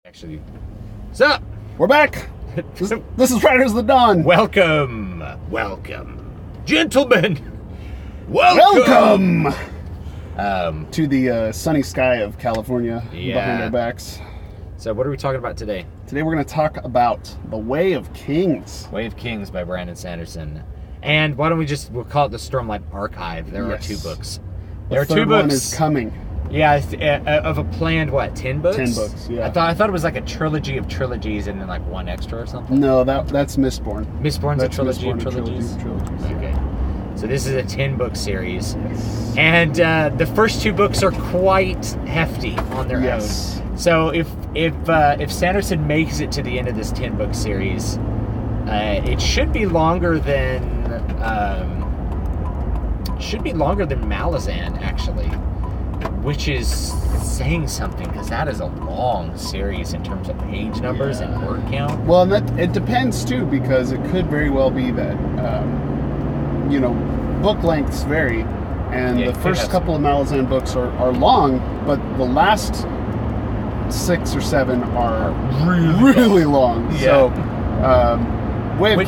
Actually, so we're back. This is Riders of the Dawn. Welcome, gentlemen. Welcome to the sunny sky of California behind our backs. So, what are we talking about today? Today, we're going to talk about The Way of Kings. Way of Kings by Brandon Sanderson. And why don't we'll call it the Stormlight Archive. There are 2 books. There are 2 books. One is coming. Yeah, of a planned 10 books? 10 books, yeah. I thought it was like a trilogy of trilogies and then like one extra or something. No, that's Mistborn. Mistborn's a trilogy of trilogies? Okay. So this is a 10-book series. Yes. And the first 2 books are quite hefty on their own. So if Sanderson makes it to the end of this 10-book series, it should be longer than Malazan, actually. Which is saying something, because that is a long series in terms of page numbers and word count. Well, and it depends too, because it could very well be that book lengths vary, and the first couple of Malazan books are long, but the last 6 or 7 are really long. Yeah. So, Way of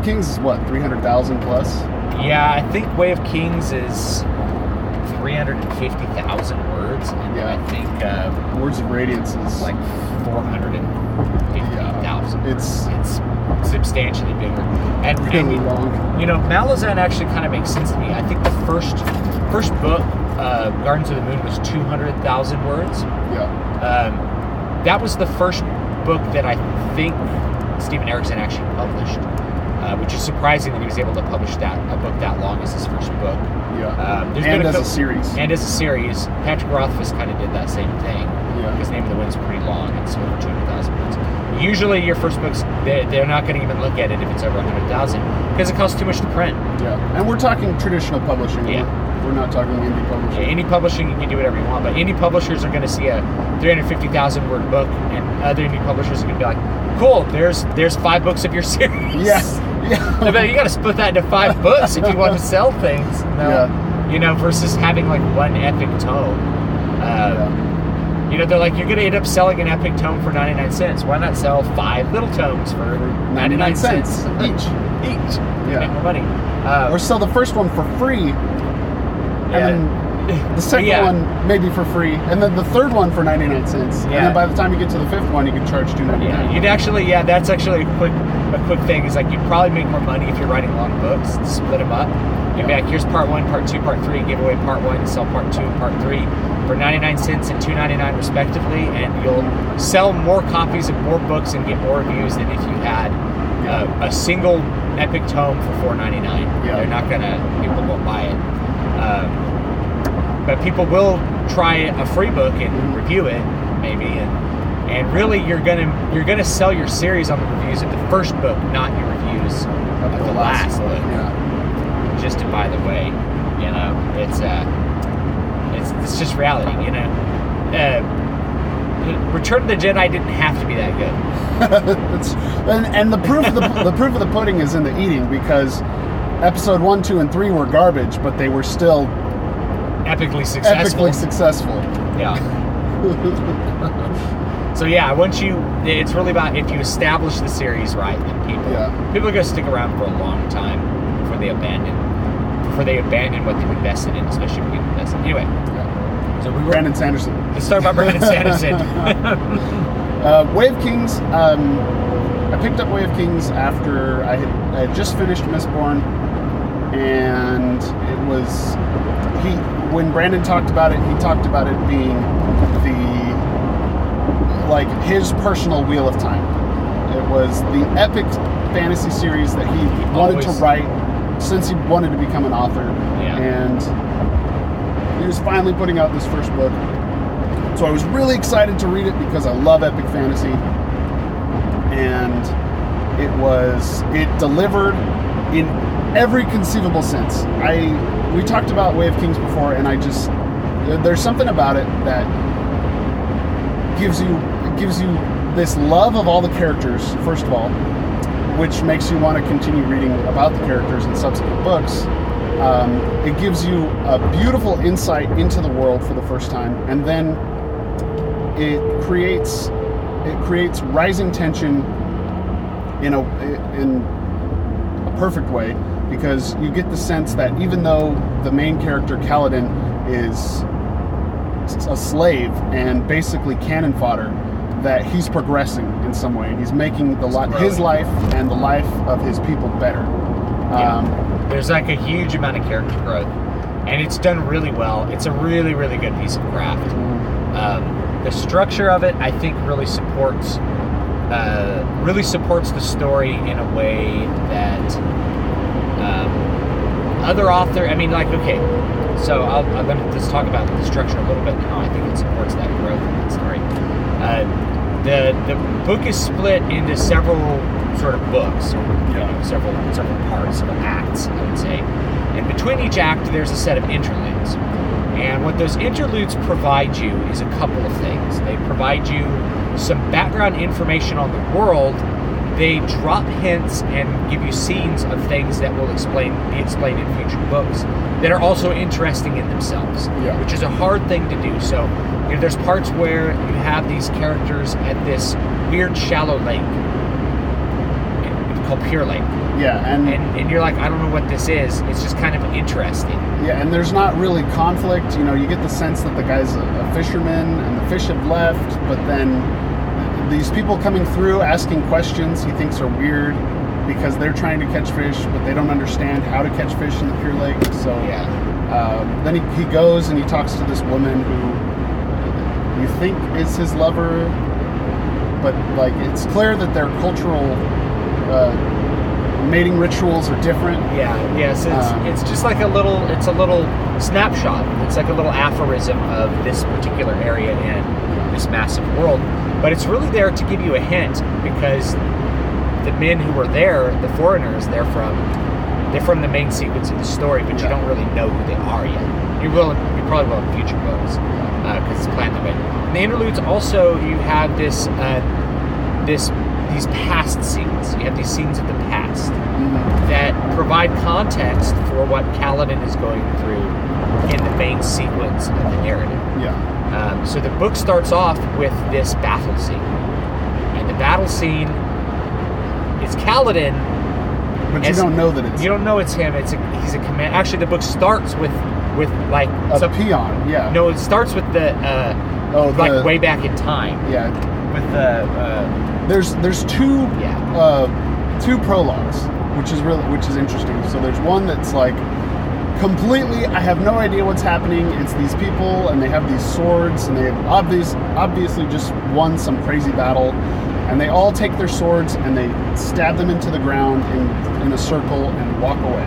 Kings is what, 300,000 plus? Yeah, I think Way of Kings is 350,000 words, and I think Words of Radiance is like 450,000. It's substantially bigger, and really long. Malazan actually kind of makes sense to me. I think the first book, Gardens of the Moon, was 200,000 words. Yeah. That was the first book that I think Stephen Erickson actually published. Which is surprising that he was able to publish a book that long as his first book. Yeah. As a series. And as a series. Patrick Rothfuss kind of did that same thing. Yeah. Because Name of the Wind is pretty long. It's over 200,000 words. Usually your first books, they're not going to even look at it if it's over 100,000 because it costs too much to print. Yeah. And we're talking traditional publishing. Yeah. We're not talking indie publishing. Yeah, indie publishing, you can do whatever you want, but indie publishers are going to see a 350,000 word book, and other indie publishers are going to be like, cool, there's 5 books of your series. Yes. Yeah. I bet you got to split that into 5 books if you want to sell things. Versus having like one epic tome. They're like, you're going to end up selling an epic tome for 99 cents. Why not sell 5 little tomes for 99 cents each? Yeah. Make more money. Or sell the first one for free. And then the second one maybe for free, and then the third one for 99 cents. Yeah. And then by the time you get to the 5th one, you can charge $2.99. Yeah, you'd actually, that's actually a quick thing. Is like you'd probably make more money if you're writing long books. Split them up. You'd be like, here's part 1, part 2, part 3. Give away part 1, sell part 2, part 3 for 99 cents and $2.99 respectively, and you'll sell more copies of more books and get more reviews than if you had a single epic tome for $4.99. Yeah. They're not people won't buy it. But people will try a free book and review it, maybe, and really you're gonna sell your series on the reviews of the first book, not your reviews of the last book. Yeah. Just to buy the way, it's just reality, Return of the Jedi didn't have to be that good. and the proof of the pudding is in the eating, because episode 1, 2, and 3 were garbage, but they were still epically successful. Yeah. So it's really about, if you establish the series right, then people are going to stick around for a long time before they abandon what they've invested in, especially when people invest in. Anyway. So Brandon Sanderson. Let's start about Brandon Sanderson. Way of Kings. I picked up Way of Kings after I had just finished Mistborn, and it was when Brandon talked about it, he talked about it being his personal Wheel of Time. It was the epic fantasy series that he wanted to write since he wanted to become an author. Yeah. And he was finally putting out this first book. So I was really excited to read it because I love epic fantasy. And it delivered in every conceivable sense. We talked about Way of Kings before, and there's something about it that gives you this love of all the characters, first of all, which makes you want to continue reading about the characters in subsequent books. It gives you a beautiful insight into the world for the first time, and then it creates creates rising tension in a perfect way, because you get the sense that even though the main character Kaladin is a slave and basically cannon fodder, that he's progressing in some way, and he's making his life and the life of his people better. There's like a huge amount of character growth, and it's done really well. It's a really, really good piece of craft. The structure of it, I think, really supports the story in a way that other author. I mean, like, okay, so I'm going to just talk about the structure a little bit and how I think it supports that growth in that story. The book is split into several sort of books, several parts, several acts, I would say. And between each act, there's a set of interludes. And what those interludes provide you is a couple of things. They provide you some background information on the world. They drop hints and give you scenes of things that will be explained in future books that are also interesting in themselves, which is a hard thing to do. So, there's parts where you have these characters at this weird shallow lake called Pure Lake. Yeah, and you're like, I don't know what this is. It's just kind of interesting. Yeah, and there's not really conflict. You get the sense that the guy's a fisherman and the fish have left, but then these people coming through asking questions he thinks are weird because they're trying to catch fish, but they don't understand how to catch fish in the Pure Lake. So then he goes and he talks to this woman who you think is his lover, but like it's clear that their cultural mating rituals are different. It's just like a little snapshot. It's like a little aphorism of this particular area in this massive world. But it's really there to give you a hint, because the men who were there, the foreigners, they're from the main sequence of the story, but you don't really know who they are yet. You probably will in future books, because it's planned that way. In the interludes also, you have these past scenes. You have these scenes of the past that provide context for what Kaladin is going through in the main sequence of the narrative. So the book starts off with this battle scene, and the battle scene is Kaladin. But you don't know that it's... You don't know it's him. He's a command. Actually, the book starts with like... a peon, No, it starts with the... way back in time. Yeah. With the... There's two prologues, which is interesting. So there's one that's like completely, I have no idea what's happening. It's these people, and they have these swords, and they have obviously just won some crazy battle, and they all take their swords and they stab them into the ground in a circle and walk away.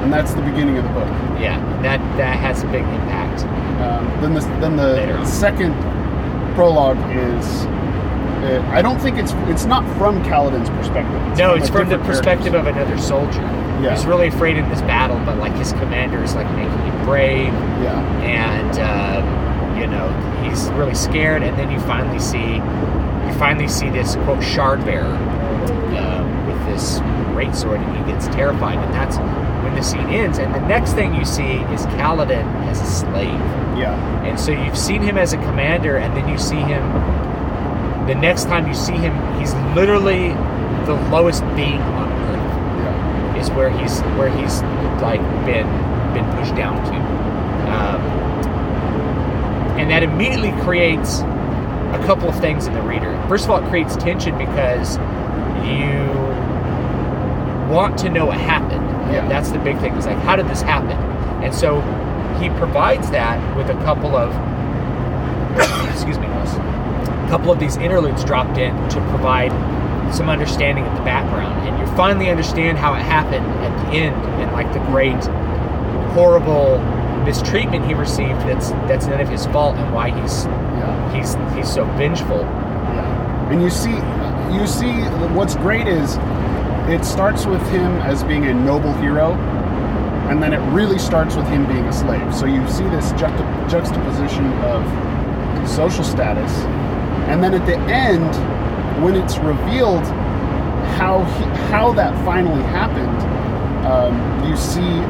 And that's the beginning of the book. Yeah, that has a big impact. Then the second prologue is... I don't think it's not from Kaladin's perspective. It's from the perspective of another soldier. Yeah. He's really afraid in this battle, but like his commander is like making him brave. Yeah. And he's really scared. And then you finally see this quote shard bearer with this great sword, and he gets terrified. And that's when the scene ends. And the next thing you see is Kaladin as a slave. Yeah. And so you've seen him as a commander, and then you see him. The next time you see him, he's literally the lowest being on Earth. Yeah. Is where he's like been pushed down to, and that immediately creates a couple of things in the reader. First of all, it creates tension because you want to know what happened. Yeah. That's the big thing. It's like, how did this happen? And so he provides that with a couple of couple of these interludes dropped in to provide some understanding of the background, and you finally understand how it happened at the end, and like the great horrible mistreatment he received that's none of his fault, and why he's so vengeful. Yeah. And you see what's great is it starts with him as being a noble hero, and then it really starts with him being a slave. So you see this juxtaposition of social status. And then at the end, when it's revealed how that finally happened, you see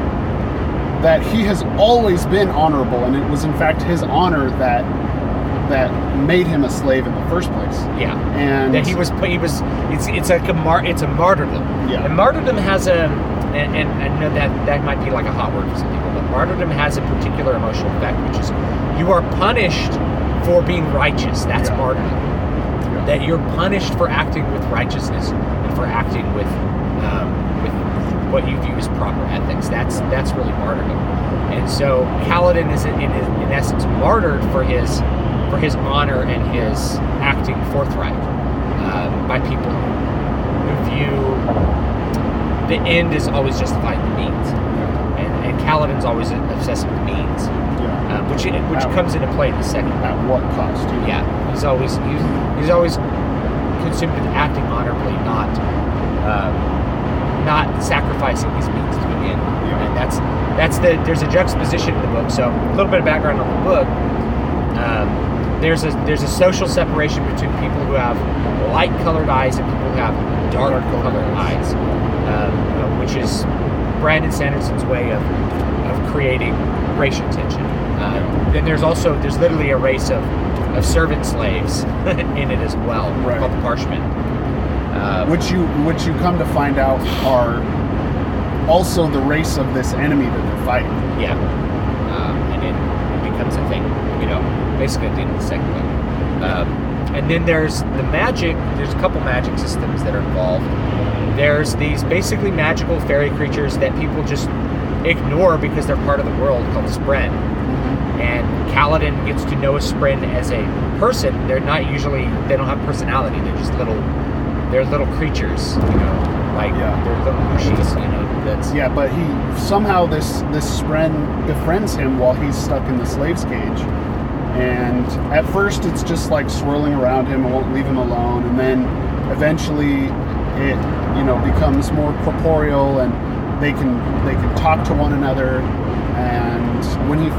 that he has always been honorable, and it was in fact his honor that that made him a slave in the first place. Yeah, and that he was. It's like it's a martyrdom. Yeah, and martyrdom has a, and I know that might be like a hot word for some people, but martyrdom has a particular emotional effect, which is you are punished for being righteous. That's martyrdom. Yeah. That you're punished for acting with righteousness and for acting with what you view as proper ethics. That's really martyrdom. And so Kaladin is in essence martyred for his honor and his acting forthright by people who view the end is always justifying the means, and Kaladin's always obsessed with means, which comes into play in the second. At what cost? Yeah, he's always consumed with acting honorably, not sacrificing his means to an end. And there's a juxtaposition in the book. So a little bit of background on the book. There's a social separation between people who have light-colored eyes and people who have dark-colored eyes, which is Brandon Sanderson's way of creating racial tension. Then there's literally a race of servant slaves in it as well, called the Parshmen. Which you come to find out are also the race of this enemy that they're fighting. Yeah, and it becomes a thing, basically at the end of the second book. And then there's the magic. There's a couple magic systems that are involved. There's these basically magical fairy creatures that people just ignore because they're part of the world, called Spren. And Kaladin gets to know a Spren as a person. They don't have personality. They're just little creatures, they're little mushies, but he somehow this Spren befriends him while he's stuck in the slave's cage. And at first it's just like swirling around him and won't leave him alone, and then eventually it becomes more corporeal and they can talk to one another. And when he's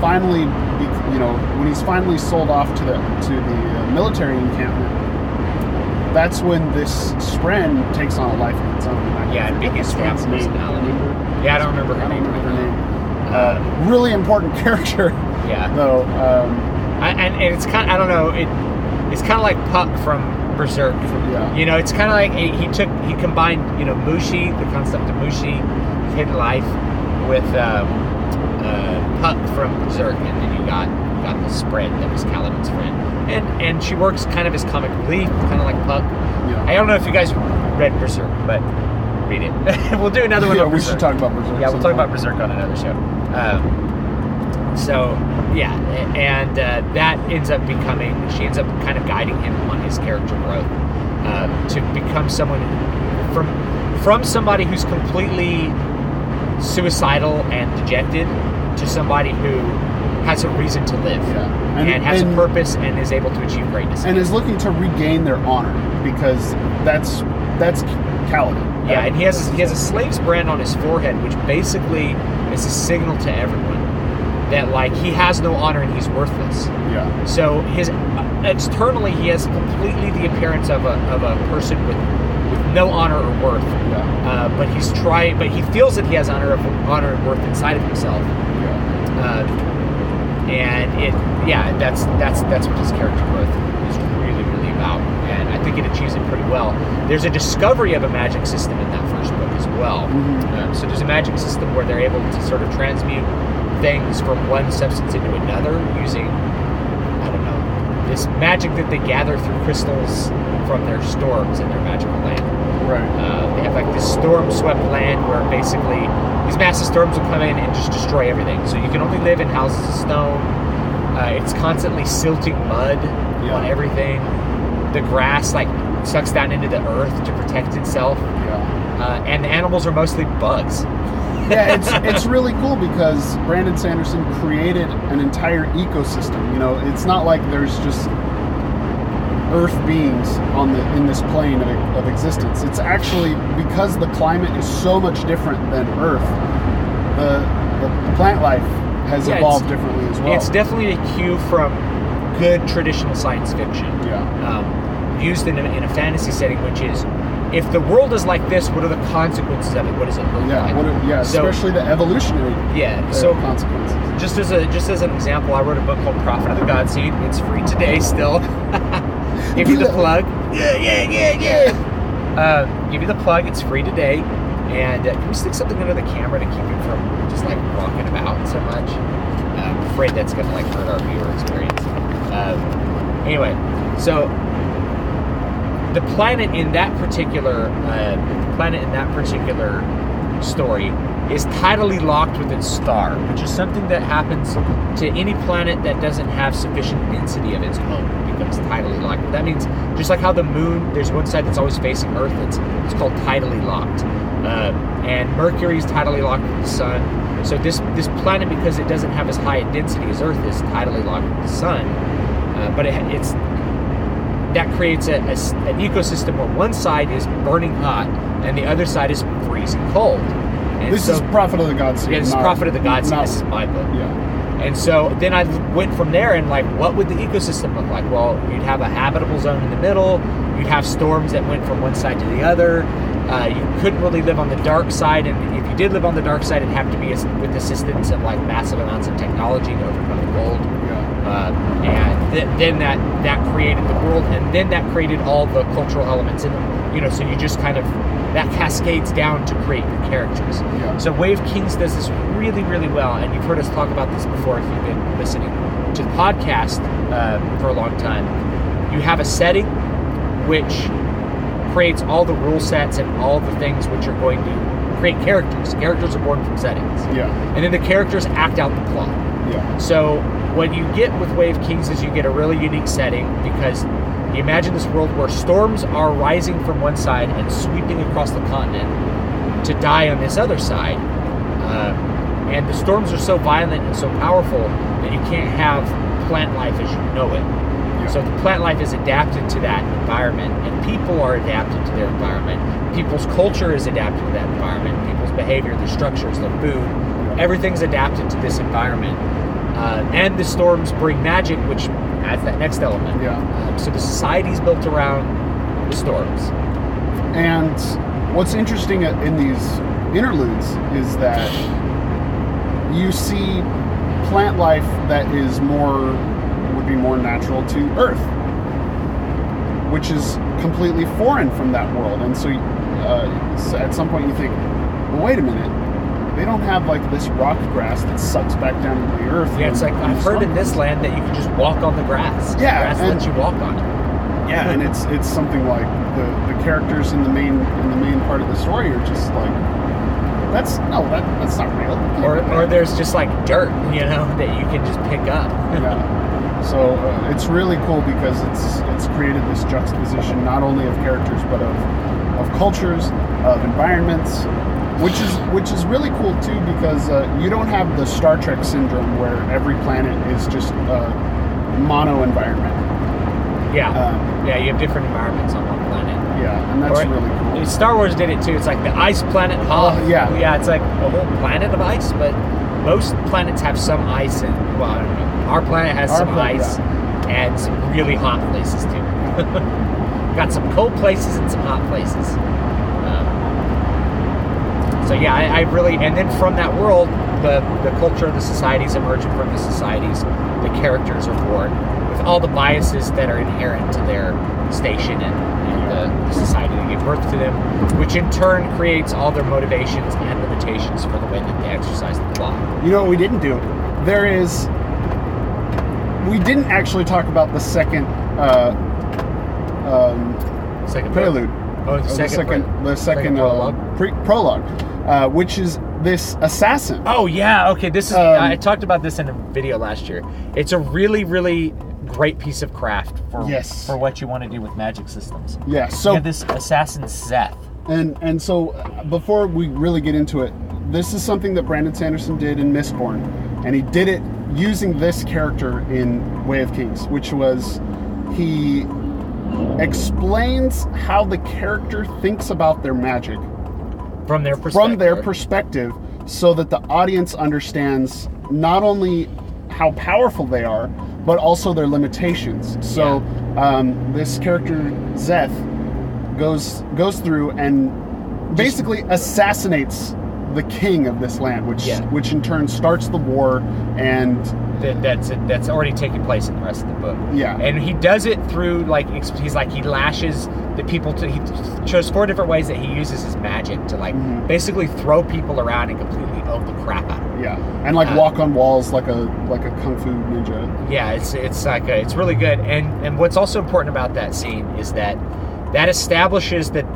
finally sold off to the military encampment, that's when this Spren takes on a life of its own. It begins to have personality. Yeah, I don't remember her name. Really important character. Yeah. Though. And it's kind of, I don't know, it's kind of like Puck from Berserk. Yeah. It's kind of like he combined, Mushi, the concept of Mushi, hidden life, with Puck from Berserk, and then you got the Spren that was Kaladin's friend. And she works kind of as comic relief, kind of like Puck. Yeah. I don't know if you guys read Berserk, but read it. We'll do another one on Berserk. We should talk about Berserk. Yeah, we'll talk about Berserk on another show. That ends up she ends up kind of guiding him on his character growth to become someone from somebody who's completely suicidal and dejected to somebody who has a reason to live and has a purpose and is able to achieve greatness. And is looking to regain their honor, because that's Kaladin. Yeah, and he has a slave's brand on his forehead, which basically is a signal to everyone that he has no honor and he's worthless. Yeah. So externally he has completely the appearance of a person with no honor or worth. Yeah. But he feels that he has honor and worth inside of himself. Yeah. That's what his character growth is really, really about. And I think it achieves it pretty well. There's a discovery of a magic system in that first book as well. Mm-hmm. So there's a magic system where they're able to sort of transmute things from one substance into another using, this magic that they gather through crystals from their storms in their magical land. Right. They have this storm-swept land where basically these massive storms will come in and just destroy everything. So you can only live in houses of stone. It's constantly silting mud on everything. The grass sucks down into the earth to protect itself. Yeah. And the animals are mostly bugs. Yeah, it's really cool because Brandon Sanderson created an entire ecosystem. It's not like there's just Earth beings in this plane of existence. It's actually, because the climate is so much different than Earth, the plant life has evolved differently as well. It's definitely a cue from good traditional science fiction. Yeah. Used in a fantasy setting, which is if the world is like this, what are the consequences of it? What does it look like? So, especially the evolutionary consequences. Just as an example, I wrote a book called Prophet of the Godseed. It's free today still. Give you the plug. Yeah. Give you the plug. It's free today. And can we stick something under the camera to keep it from just like walking about so much? I'm afraid that's going to like hurt our viewer experience. Anyway, so the planet in that particular story is tidally locked with its star, which is something that happens to any planet that doesn't have sufficient density of its own. It becomes tidally locked. That means just like how the moon, there's one side that's always facing Earth. It's called tidally locked, and Mercury is tidally locked with the sun. So this planet, because it doesn't have as high a density as Earth, is tidally locked with the sun. But that creates an ecosystem where one side is burning hot and the other side is freezing cold. And this is Prophet of the Godseed. Yeah, this is Prophet of the Godseed. This is my book. Yeah. And so then I went from there and like, what would the ecosystem look like? Well, you'd have a habitable zone in the middle. You'd have storms that went from one side to the other. You couldn't really live on the dark side, and if you did live on the dark side, it'd have to be with assistance of like massive amounts of technology to overcome the cold. And then that created the world, and then that created all the cultural elements in it. So you just kind of, that cascades down to create your characters. Yeah. So Way of Kings does this really, really well, and you've heard us talk about this before if you've been listening to the podcast for a long time. You have a setting which creates all the rule sets and all the things which are going to create characters. Characters are born from settings. Yeah. And then the characters act out the plot. Yeah. So what you get with Way of Kings is you get a really unique setting, because you imagine this world where storms are rising from one side and sweeping across the continent to die on this other side. And the storms are so violent and so powerful that you can't have plant life as you know it. Yeah. So the plant life is adapted to that environment, and people are adapted to their environment. People's culture is adapted to that environment. People's behavior, their structures, their food, everything's adapted to this environment. And the storms bring magic, which adds that next element. So the society's built around the storms. And what's interesting in these interludes is that you see plant life that would be more natural to Earth, which is completely foreign from that world. And so at some point you think, well, wait a minute, they don't have like this rock grass that sucks back down into the earth. Yeah, it's like, I've heard in this land that you can just walk on the grass. Yeah, the grass lets you walk on it. Yeah, and it's something like the characters in the main part of the story are just like, that's not real. Or there's just like dirt, that you can just pick up. Yeah. So it's really cool because it's created this juxtaposition not only of characters but of cultures, of environments, which is really cool too, because you don't have the Star Trek syndrome where every planet is just a mono environment. Yeah, you have different environments on one planet. Yeah, and that's really cool. Star Wars did it too. It's like the ice planet Hoth. Yeah, it's like a whole planet of ice, but most planets have some ice, and well, I don't know. Our planet has some ice and some really hot places too. Got some cold places and some hot places. So yeah, I really, and then from that world, the culture of the societies emerging from the societies, the characters are born with all the biases that are inherent to their station and the society that gave birth to them, which in turn creates all their motivations and limitations for the way that they exercise the plot. You know what we didn't do? We didn't actually talk about the second prelude. Oh, the second prologue, which is this assassin. Oh yeah, okay. This is I talked about this in a video last year. It's a really, really great piece of craft for what you want to do with magic systems. Yeah. So you have this assassin Szeth. And so before we really get into it, this is something that Brandon Sanderson did in Mistborn, and he did it using this character in Way of Kings, which was he explains how the character thinks about their magic from their perspective, so that the audience understands not only how powerful they are, but also their limitations. So this character Szeth goes through and basically assassinates the king of this land, which in turn starts the war, and that's already taking place in the rest of the book. Yeah, and he does it through he lashes the people to. He shows 4 different ways that he uses his magic to basically throw people around and completely own the crap out of them. Yeah, and walk on walls like a kung fu ninja. Yeah, it's really good. And what's also important about that scene is that establishes that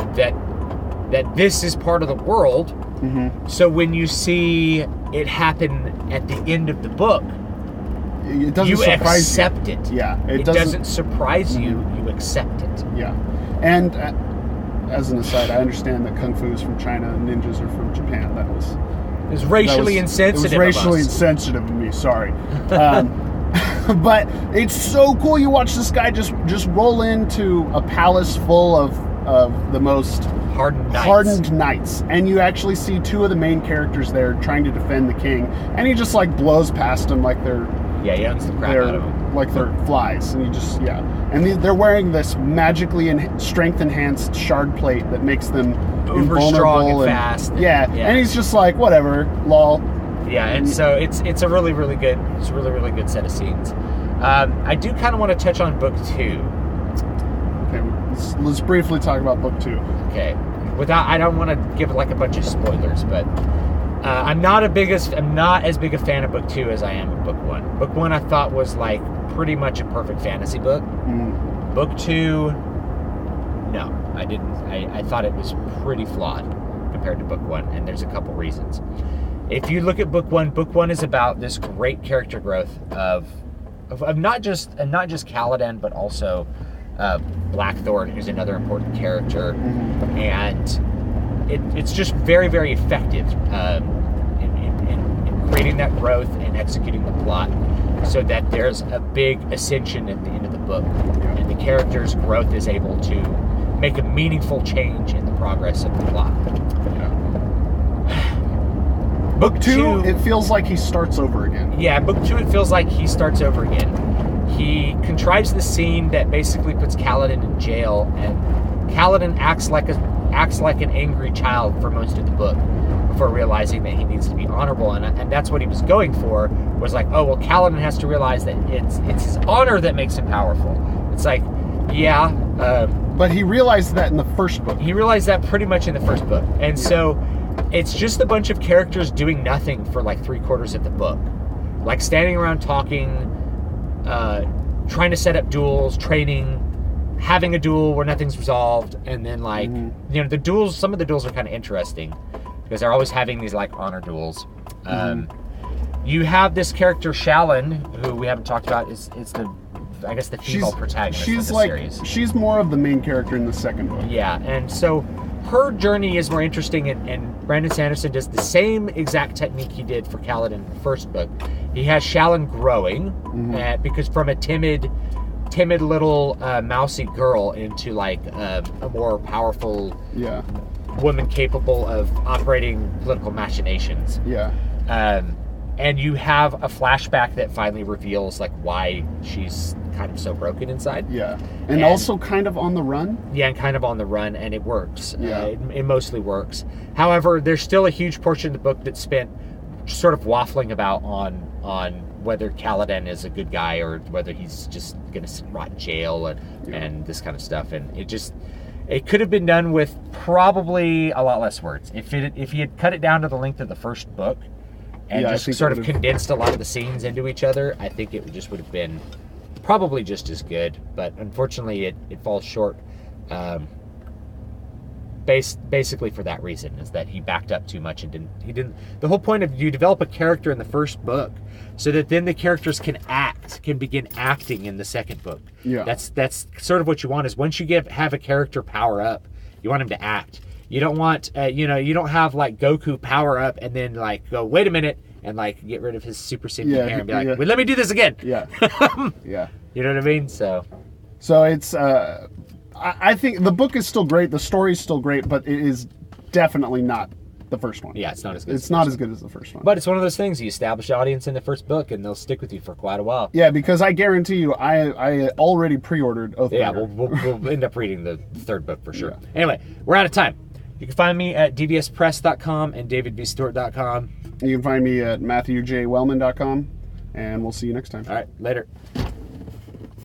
this is part of the world. Mm-hmm. So when you see it happen at the end of the book, it doesn't you accept it. Yeah, it doesn't surprise you. You accept it. Yeah, and as an aside, I understand that kung fu is from China and ninjas are from Japan. It was racially insensitive. It was racially insensitive of me. Sorry. But it's so cool. You watch this guy just roll into a palace full of the most hardened knights, and you actually see 2 of the main characters there trying to defend the king, and he just blows past them like they're he owns the crap out of them like they're flies, and and they're wearing this magically strength enhanced shard plate that makes them uber strong and fast. And he's just like, whatever, lol. Yeah, and so it's a really good set of scenes. I do kind of want to touch on book 2. Okay, let's briefly talk about book 2. Okay, I don't want to give a bunch of spoilers, but I'm not as big a fan of book 2 as I am of book 1. Book 1 I thought was pretty much a perfect fantasy book. Book 2, no, I didn't. I thought it was pretty flawed compared to book 1, and there's a couple reasons. If you look at book 1 is about this great character growth of not just Kaladin, but also Blackthorn, who's another important character, and it's just very, very effective in creating that growth and executing the plot, so that there's a big ascension at the end of the book, and the character's growth is able to make a meaningful change in the progress of the plot. Book 2, it feels like he starts over again. Yeah, book 2, it feels like he starts over again. He contrives the scene that basically puts Kaladin in jail, and Kaladin acts like an angry child for most of the book before realizing that he needs to be honorable, and that's what he was going for. Was Kaladin has to realize that it's his honor that makes him powerful. It's but he realized that in the first book. He realized that pretty much in the first book, and so it's just a bunch of characters doing nothing for 3/4 of the book, standing around talking. Trying to set up duels, training, having a duel where nothing's resolved, and then the duels. Some of the duels are kind of interesting because they're always having these honor duels. You have this character Shalyn, who we haven't talked about. Is the female protagonist of the series. She's more of the main character in the second book. Yeah, and so her journey is more interesting, and Brandon Sanderson does the same exact technique he did for Kaladin in the first book. He has Shalyn growing, because from a timid little mousy girl into a more powerful woman capable of operating political machinations. Yeah. And you have a flashback that finally reveals why she's kind of so broken inside. Yeah. And also kind of on the run. Yeah, and kind of on the run, and it works. Yeah. It mostly works. However, there's still a huge portion of the book that's spent sort of waffling about on whether Kaladin is a good guy or whether he's just going to rot in jail and this kind of stuff. And it could have been done with probably a lot less words. If he had cut it down to the length of the first book and just sort of condensed a lot of the scenes into each other, I think it just would have been probably just as good. But unfortunately, it falls short. Basically for that reason, is that he backed up too much and didn't. The whole point of you develop a character in the first book, so that then the characters can begin acting in the second book. Yeah, that's sort of what you want. Is once you have a character power up, you want him to act. You don't want you don't have Goku power up and then go, wait a minute, and get rid of his super sentient hair and be like, wait, let me do this again. Yeah. Yeah. You know what I mean? So it's I think the book is still great, the story is still great, but it is definitely not the first one. Yeah, it's not as good. It's not as good as the first one. But it's one of those things, you establish audience in the first book, and they'll stick with you for quite a while. Yeah, because I guarantee you, I already pre-ordered Oathbringer. Yeah, we'll end up reading the third book for sure. Yeah. Anyway, we're out of time. You can find me at dvspress.com and davidbstewart.com. You can find me at matthewjwellman.com, and we'll see you next time. All right, later.